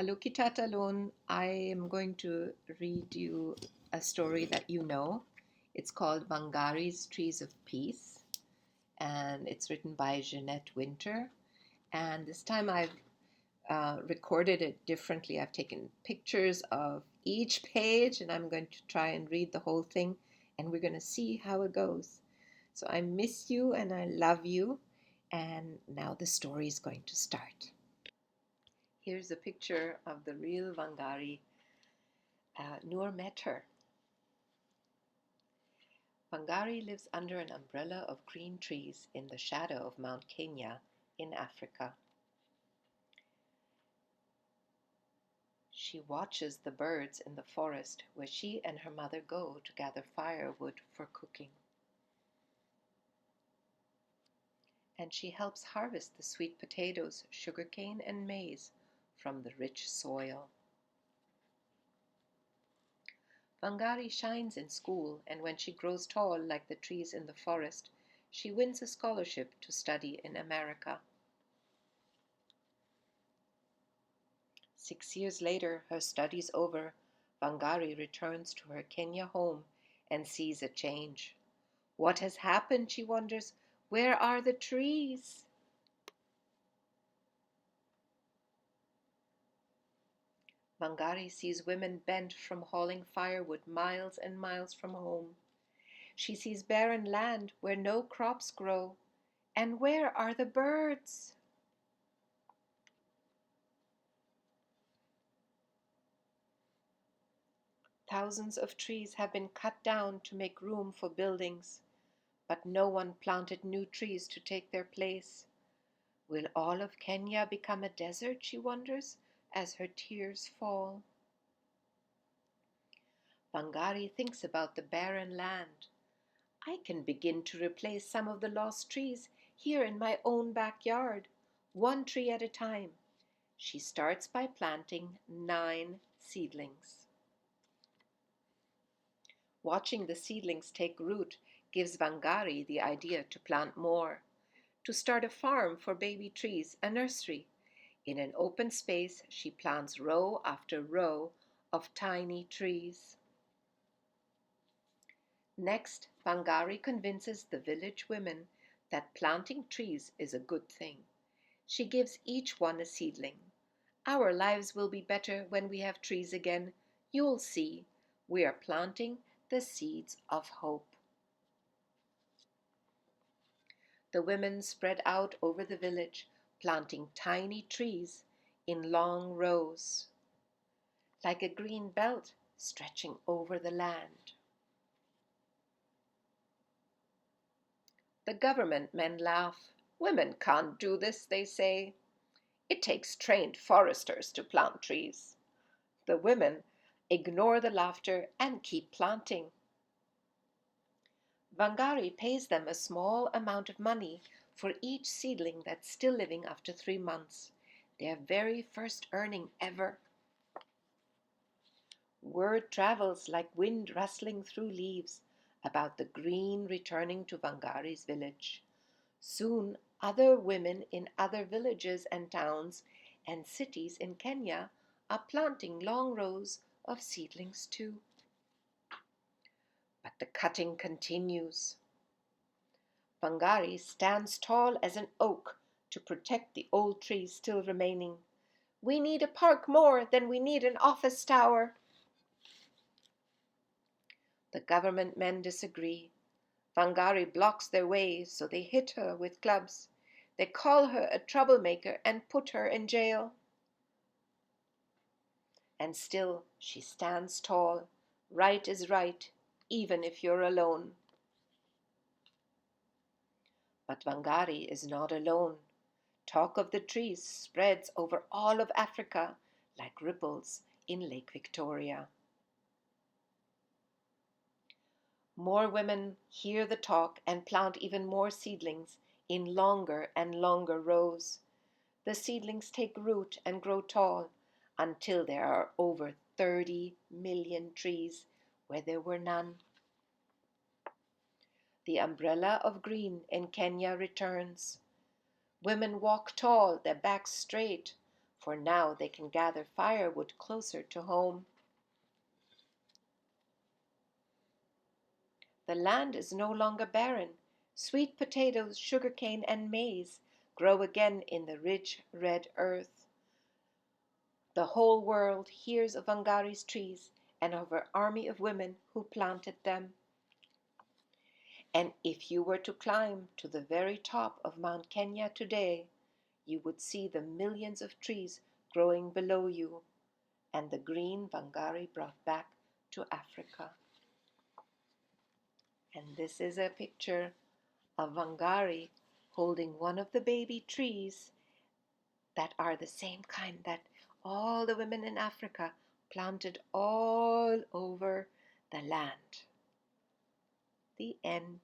Hello, Kitatalon. I am going to read you a story that you know. It's called Wangari's Trees of Peace, and it's written by Jeanette Winter. And this time I've recorded it differently. I've taken pictures of each page, and I'm going to try and read the whole thing, and we're going to see how it goes. So I miss you and I love you, and now the story is going to start. Here's a picture of the real Wangari. Noor met her. Wangari lives under an umbrella of green trees in the shadow of Mount Kenya in Africa. She watches the birds in the forest where she and her mother go to gather firewood for cooking. And she helps harvest the sweet potatoes, sugarcane, and maize from the rich soil. Wangari shines in school, and when she grows tall like the trees in the forest, she wins a scholarship to study in America. 6 years later, her studies over, Wangari returns to her Kenya home and sees a change. What has happened, she wonders. Where are the trees? Wangari sees women bent from hauling firewood miles and miles from home. She sees barren land where no crops grow. And where are the birds? Thousands of trees have been cut down to make room for buildings, but no one planted new trees to take their place. Will all of Kenya become a desert, she wonders, as her tears fall. Wangari thinks about the barren land. I can begin to replace some of the lost trees here in my own backyard, one tree at a time. She starts by planting 9 seedlings. Watching the seedlings take root gives Wangari the idea to plant more, to start a farm for baby trees, a nursery. In an open space, she plants row after row of tiny trees. Next, Wangari convinces the village women that planting trees is a good thing. She gives each one a seedling. Our lives will be better when we have trees again. You'll see. We are planting the seeds of hope. The women spread out over the village, planting tiny trees in long rows, like a green belt stretching over the land. The government men laugh. Women can't do this, they say. It takes trained foresters to plant trees. The women ignore the laughter and keep planting. Wangari pays them a small amount of money for each seedling that's still living after 3 months, their very first earning ever. Word travels like wind rustling through leaves about the green returning to Wangari's village. Soon, other women in other villages and towns and cities in Kenya are planting long rows of seedlings too. But the cutting continues. Wangari stands tall as an oak to protect the old trees still remaining. We need a park more than we need an office tower. The government men disagree. Wangari blocks their way, so they hit her with clubs. They call her a troublemaker and put her in jail. And still she stands tall. Right is right, even if you're alone. But Wangari is not alone. Talk of the trees spreads over all of Africa like ripples in Lake Victoria. More women hear the talk and plant even more seedlings in longer and longer rows. The seedlings take root and grow tall until there are over 30 million trees where there were none. The umbrella of green in Kenya returns. Women walk tall, their backs straight, for now they can gather firewood closer to home. The land is no longer barren. Sweet potatoes, sugarcane, and maize grow again in the rich red earth. The whole world hears of Wangari's trees and of her army of women who planted them. And if you were to climb to the very top of Mount Kenya today, you would see the millions of trees growing below you and the green Wangari brought back to Africa. And this is a picture of Wangari holding one of the baby trees that are the same kind that all the women in Africa planted all over the land. The end.